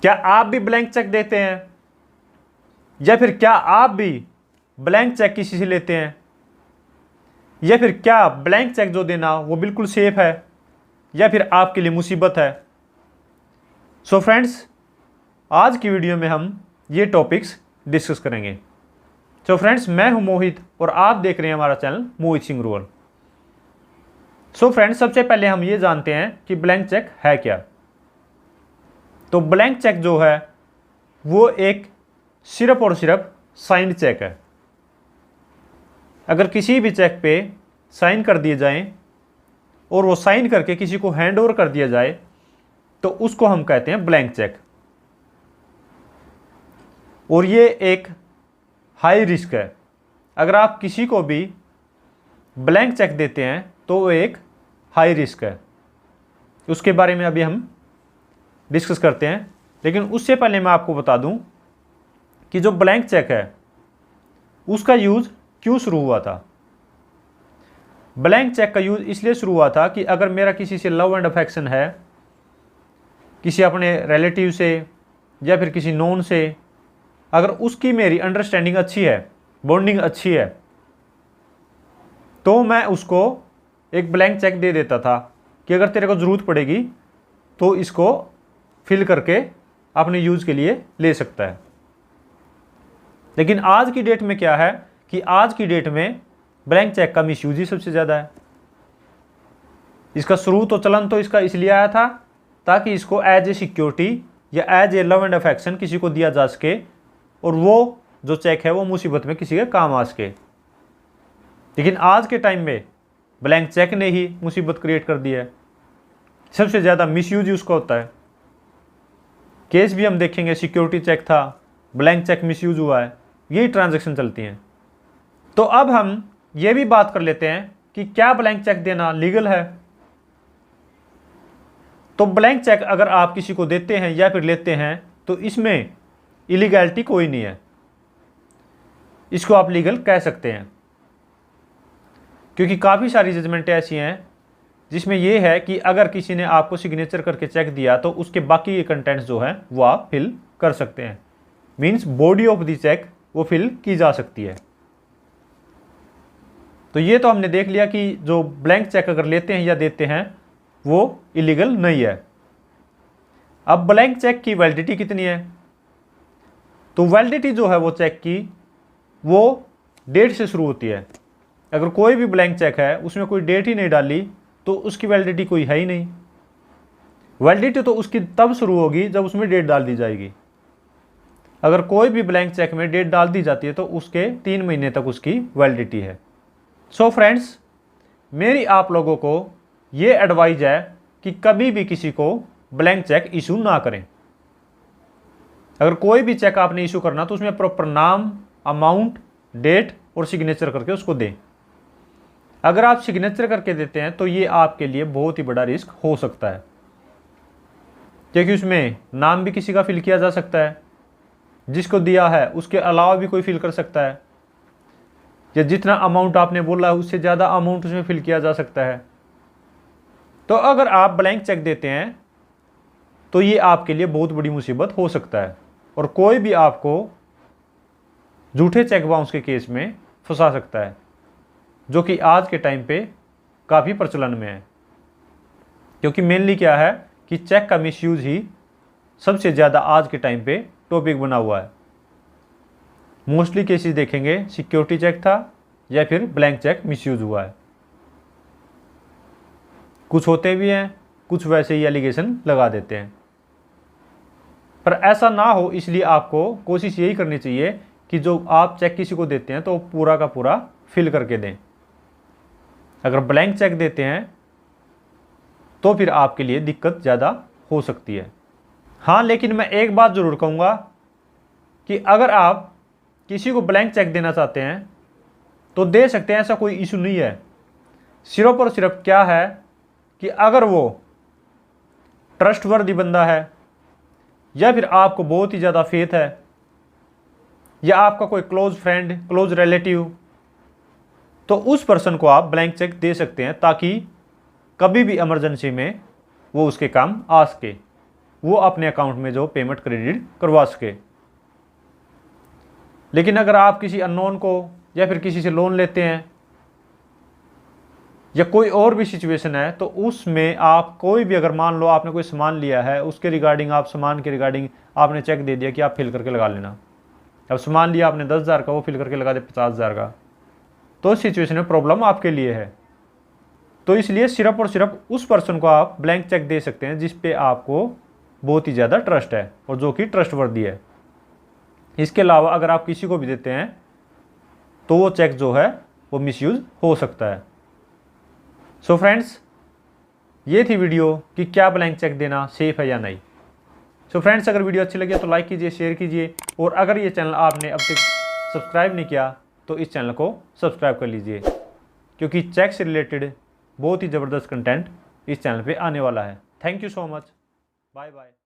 क्या आप भी ब्लैंक चेक देते हैं, या फिर क्या आप भी ब्लैंक चेक किसी से लेते हैं, या फिर क्या ब्लैंक चेक जो देना वो बिल्कुल सेफ है या फिर आपके लिए मुसीबत है। सो फ्रेंड्स, आज की वीडियो में हम ये टॉपिक्स डिस्कस करेंगे। सो फ्रेंड्स, मैं हूं मोहित और आप देख रहे हैं हमारा channel Mohit Singh rural. So friends, सबसे पहले हम ये जानते हैं कि ब्लैंक चेक है क्या। तो ब्लैंक चेक जो है वो एक सिर्फ और सिर्फ साइंड चेक है। अगर किसी भी चेक पे साइन कर दिए जाएं और वो साइन करके किसी को हैंड ओवर कर दिया जाए तो उसको हम कहते हैं ब्लैंक चेक। और ये एक हाई रिस्क है। अगर आप किसी को भी ब्लैंक चेक देते हैं तो वो एक हाई रिस्क है। उसके बारे में अभी हम डिस्कस करते हैं, लेकिन उससे पहले मैं आपको बता दूं कि जो ब्लैंक चेक है उसका यूज़ क्यों शुरू हुआ था। ब्लैंक चेक का यूज़ इसलिए शुरू हुआ था कि अगर मेरा किसी से लव एंड अफेक्शन है, किसी अपने रिलेटिव से या फिर किसी नोन से, अगर उसकी मेरी अंडरस्टैंडिंग अच्छी है, बॉन्डिंग अच्छी है, तो मैं उसको एक ब्लैंक चेक दे देता था कि अगर तेरे को ज़रूरत पड़ेगी तो इसको फिल करके अपने यूज़ के लिए ले सकता है। लेकिन आज की डेट में क्या है कि आज की डेट में ब्लैंक चेक का मिसयूज ही सबसे ज़्यादा है। इसका शुरू तो चलन तो इसका इसलिए आया था ताकि इसको एज ए सिक्योरिटी या as a love and affection किसी को दिया जा सके और वो जो चेक है वो मुसीबत में किसी के काम आ सके। लेकिन आज के टाइम में ब्लैंक चेक ने ही मुसीबत क्रिएट कर दी है। सबसे ज़्यादा मिसयूज उसका होता है। केस भी हम देखेंगे, सिक्योरिटी चेक था, ब्लैंक चेक मिसयूज हुआ है, यही ट्रांजैक्शन चलती हैं। तो अब हम ये भी बात कर लेते हैं कि क्या ब्लैंक चेक देना लीगल है। तो ब्लैंक चेक अगर आप किसी को देते हैं या फिर लेते हैं तो इसमें इलीगैलिटी कोई नहीं है। इसको आप लीगल कह सकते हैं, क्योंकि काफ़ी सारी जजमेंटें ऐसी हैं जिसमें यह है कि अगर किसी ने आपको सिग्नेचर करके चेक दिया तो उसके बाकी ये कंटेंट्स जो हैं वो आप फिल कर सकते हैं। Means body of the cheque वो फिल की जा सकती है। तो ये तो हमने देख लिया कि जो ब्लैंक चेक अगर लेते हैं या देते हैं वो इलीगल नहीं है। अब ब्लैंक चेक की वैलिडिटी कितनी है। तो वैलिडिटी जो है वो चेक की वो डेट से शुरू होती है। अगर कोई भी ब्लैंक चेक है उसमें कोई डेट ही नहीं डाली तो उसकी वैलिडिटी कोई है ही नहीं। वैलिडिटी तो उसकी तब शुरू होगी जब उसमें डेट डाल दी जाएगी। अगर कोई भी ब्लैंक चेक में डेट डाल दी जाती है तो उसके 3 महीने तक उसकी वैलिडिटी है। सो फ्रेंड्स, मेरी आप लोगों को ये एडवाइज है कि कभी भी किसी को ब्लैंक चेक इशू ना करें। अगर कोई भी चेक आपने इशू करना तो उसमें प्रॉपर नाम, अमाउंट, डेट और सिग्नेचर करके उसको दें। अगर आप सिग्नेचर करके देते हैं तो ये आपके लिए बहुत ही बड़ा रिस्क हो सकता है, क्योंकि उसमें नाम भी किसी का फिल किया जा सकता है, जिसको दिया है उसके अलावा भी कोई फिल कर सकता है, या जितना अमाउंट आपने बोला है उससे ज़्यादा अमाउंट उसमें फिल किया जा सकता है। तो अगर आप ब्लैंक चेक देते हैं तो ये आपके लिए बहुत बड़ी मुसीबत हो सकता है और कोई भी आपको झूठे चेक बाउंस के केस में फंसा सकता है, जो कि आज के टाइम पे काफ़ी प्रचलन में है। क्योंकि मेनली क्या है कि चेक का मिसयूज ही सबसे ज़्यादा आज के टाइम पे टॉपिक बना हुआ है। मोस्टली केसेस देखेंगे सिक्योरिटी चेक था या फिर ब्लैंक चेक मिसयूज हुआ है। कुछ होते भी हैं, कुछ वैसे ही एलिगेशन लगा देते हैं। पर ऐसा ना हो इसलिए आपको कोशिश यही करनी चाहिए कि जो आप चेक किसी को देते हैं तो पूरा का पूरा फिल करके दें। अगर ब्लैंक चेक देते हैं तो फिर आपके लिए दिक्कत ज़्यादा हो सकती है। हाँ, लेकिन मैं एक बात ज़रूर कहूँगा कि अगर आप किसी को ब्लैंक चेक देना चाहते हैं तो दे सकते हैं, ऐसा कोई इशू नहीं है। सिर्फ और सिर्फ क्या है कि अगर वो ट्रस्टवर्दी बंदा है या फिर आपको बहुत ही ज़्यादा फेथ है या आपका कोई क्लोज फ्रेंड, क्लोज रिलेटिव, तो उस पर्सन को आप ब्लैंक चेक दे सकते हैं ताकि कभी भी इमरजेंसी में वो उसके काम आ सके। वो अपने अकाउंट में जो पेमेंट क्रेडिट करवा सके। लेकिन अगर आप किसी अननोन को या फिर किसी से लोन लेते हैं या कोई और भी सिचुएशन है, तो उसमें आप कोई भी, अगर मान लो आपने कोई सामान लिया है, उसके रिगार्डिंग आप सामान के रिगार्डिंग आपने चेक दे दिया कि आप फिल करके लगा लेना। अब सामान लिया आपने 10,000 का, वो फिल करके लगा दे 50,000 का, तो इस सिचुएशन में प्रॉब्लम आपके लिए है। तो इसलिए सिर्फ और सिर्फ उस पर्सन को आप ब्लैंक चेक दे सकते हैं जिस पे आपको बहुत ही ज़्यादा ट्रस्ट है और जो कि ट्रस्टवर्दी है। इसके अलावा अगर आप किसी को भी देते हैं तो वो चेक जो है वो मिसयूज हो सकता है। सो फ्रेंड्स, ये थी वीडियो कि क्या ब्लैंक चेक देना सेफ है या नहीं। सो फ्रेंड्स, अगर वीडियो अच्छी लगी तो लाइक कीजिए, शेयर कीजिए, और अगर ये चैनल आपने अब तक सब्सक्राइब नहीं किया तो इस चैनल को सब्सक्राइब कर लीजिए, क्योंकि चेक से रिलेटेड बहुत ही ज़बरदस्त कंटेंट इस चैनल पे आने वाला है। Thank you so much, bye bye.